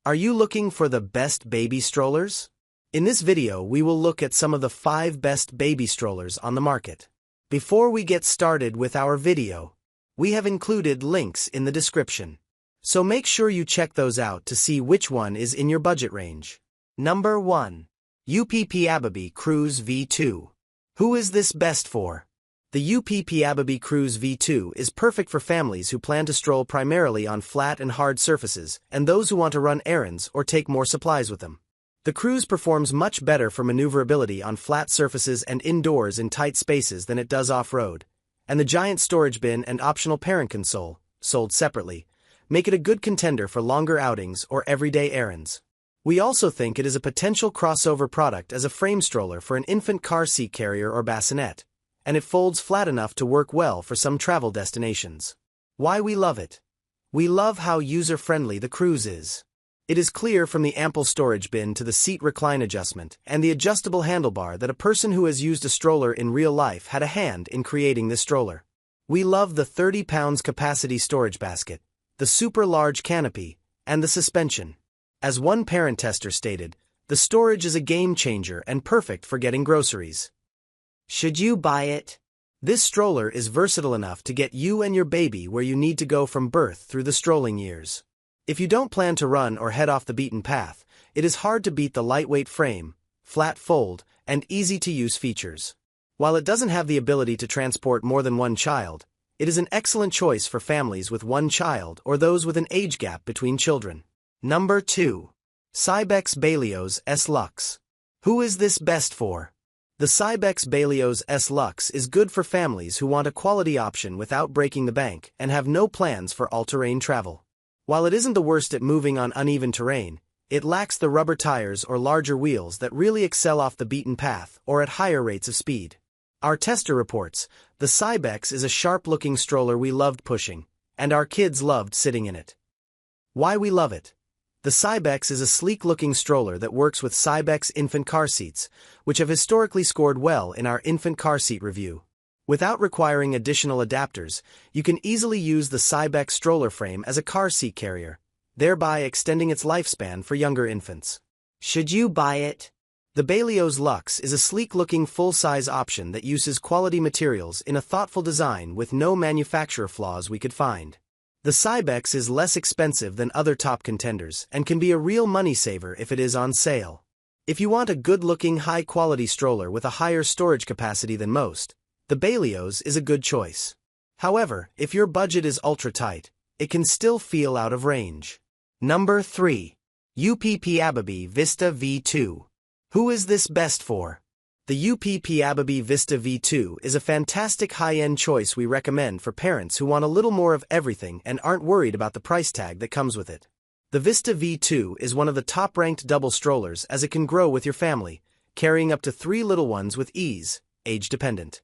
Are you looking for the best baby strollers? In this video, we will look at some of the 5 best baby strollers on the market. Before we get started with our video, we have included links in the description. So make sure you check those out to see which one is in your budget range. Number 1. UPPAbaby Cruz V2. Who is this best for? The UPPAbaby Cruz V2 is perfect for families who plan to stroll primarily on flat and hard surfaces, and those who want to run errands or take more supplies with them. The Cruz performs much better for maneuverability on flat surfaces and indoors in tight spaces than it does off-road, and the giant storage bin and optional parent console, sold separately, make it a good contender for longer outings or everyday errands. We also think it is a potential crossover product as a frame stroller for an infant car seat carrier or bassinet, and it folds flat enough to work well for some travel destinations. Why we love it? We love how user-friendly the Cruz is. It is clear from the ample storage bin to the seat recline adjustment and the adjustable handlebar that a person who has used a stroller in real life had a hand in creating this stroller. We love the 30 pounds capacity storage basket, the super large canopy, and the suspension. As one parent tester stated, the storage is a game changer and perfect for getting groceries. Should you buy it? This stroller is versatile enough to get you and your baby where you need to go from birth through the strolling years. If you don't plan to run or head off the beaten path, it is hard to beat the lightweight frame, flat fold, and easy-to-use features. While it doesn't have the ability to transport more than one child, it is an excellent choice for families with one child or those with an age gap between children. Number 2. Cybex Balios S Lux. Who is this best for? The Cybex Balios S Lux is good for families who want a quality option without breaking the bank and have no plans for all-terrain travel. While it isn't the worst at moving on uneven terrain, it lacks the rubber tires or larger wheels that really excel off the beaten path or at higher rates of speed. Our tester reports, the Cybex is a sharp-looking stroller we loved pushing, and our kids loved sitting in it. Why we love it? The Cybex is a sleek-looking stroller that works with Cybex infant car seats, which have historically scored well in our infant car seat review. Without requiring additional adapters, you can easily use the Cybex stroller frame as a car seat carrier, thereby extending its lifespan for younger infants. Should you buy it? The Balios Lux is a sleek-looking full-size option that uses quality materials in a thoughtful design with no manufacturer flaws we could find. The Cybex is less expensive than other top contenders and can be a real money saver if it is on sale. If you want a good-looking, high-quality stroller with a higher storage capacity than most, the Balios is a good choice. However, if your budget is ultra-tight, it can still feel out of range. Number 3. UPPAbaby Vista V2. Who is this best for? The UPPAbaby Vista V2 is a fantastic high-end choice we recommend for parents who want a little more of everything and aren't worried about the price tag that comes with it. The Vista V2 is one of the top-ranked double strollers as it can grow with your family, carrying up to 3 little ones with ease, age-dependent.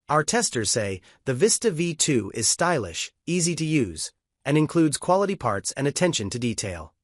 Our testers say the Vista V2 is stylish, easy to use, and includes quality parts and attention to detail.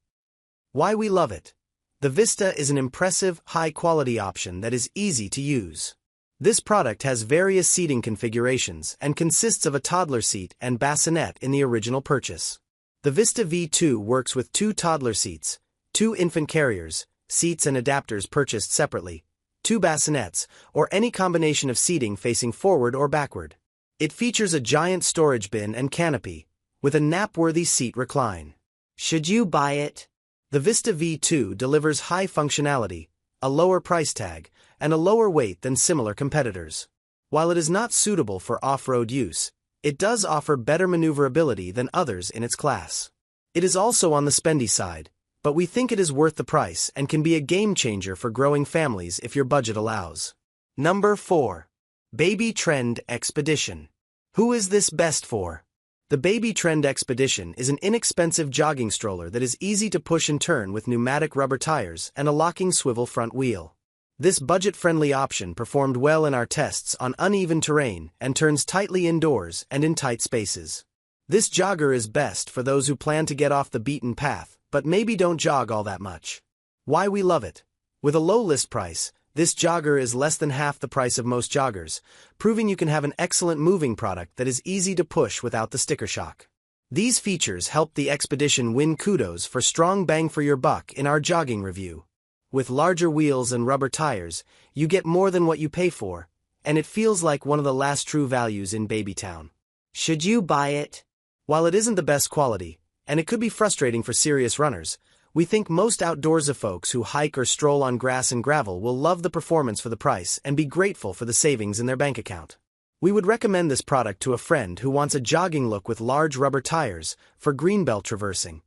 Why we love it? The Vista is an impressive, high-quality option that is easy to use. This product has various seating configurations and consists of a toddler seat and bassinet in the original purchase. The Vista V2 works with 2 toddler seats, 2 infant carriers, seats and adapters purchased separately, 2 bassinets, or any combination of seating facing forward or backward. It features a giant storage bin and canopy, with a nap-worthy seat recline. Should you buy it? The Vista V2 delivers high functionality, a lower price tag, and a lower weight than similar competitors. While it is not suitable for off-road use, it does offer better maneuverability than others in its class. It is also on the spendy side, but we think it is worth the price and can be a game-changer for growing families if your budget allows. Number 4. Baby Trend Expedition. Who is this best for? The Baby Trend Expedition is an inexpensive jogging stroller that is easy to push and turn with pneumatic rubber tires and a locking swivel front wheel. This budget-friendly option performed well in our tests on uneven terrain and turns tightly indoors and in tight spaces. This jogger is best for those who plan to get off the beaten path but maybe don't jog all that much. Why we love it? With a low list price, this jogger is less than half the price of most joggers, proving you can have an excellent moving product that is easy to push without the sticker shock. These features helped the Expedition win kudos for strong bang for your buck in our jogging review. With larger wheels and rubber tires, you get more than what you pay for, and it feels like one of the last true values in Babytown. Should you buy it? While it isn't the best quality, and it could be frustrating for serious runners, we think most outdoorsy folks who hike or stroll on grass and gravel will love the performance for the price and be grateful for the savings in their bank account. We would recommend this product to a friend who wants a jogging look with large rubber tires for greenbelt traversing,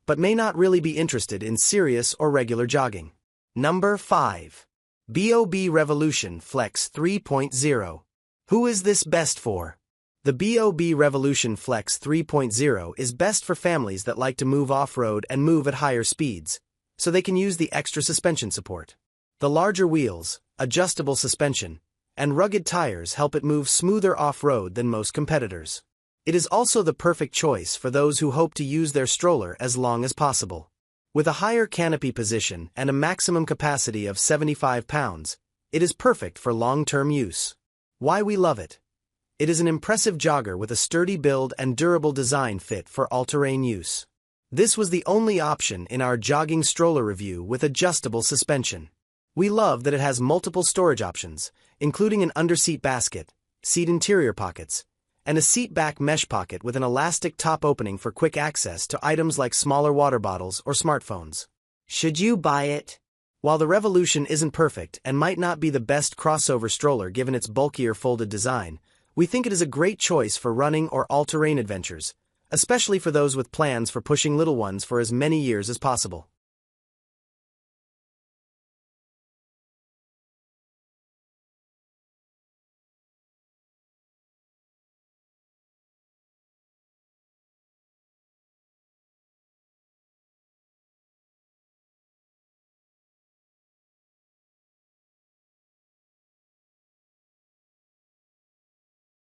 but may not really be interested in serious or regular jogging. Number 5. UPPAbaby Revolution Flex 3.0. Who is this best for? The UPPAbaby Revolution Flex 3.0 is best for families that like to move off-road and move at higher speeds, so they can use the extra suspension support. The larger wheels, adjustable suspension, and rugged tires help it move smoother off-road than most competitors. It is also the perfect choice for those who hope to use their stroller as long as possible. With a higher canopy position and a maximum capacity of 75 pounds, it is perfect for long-term use. Why we love it? It is an impressive jogger with a sturdy build and durable design fit for all-terrain use. This was the only option in our jogging stroller review with adjustable suspension. We love that it has multiple storage options, including an underseat basket, seat interior pockets, and a seat back mesh pocket with an elastic top opening for quick access to items like smaller water bottles or smartphones. Should you buy it? While the Revolution isn't perfect and might not be the best crossover stroller given its bulkier folded design, we think it is a great choice for running or all-terrain adventures, especially for those with plans for pushing little ones for as many years as possible.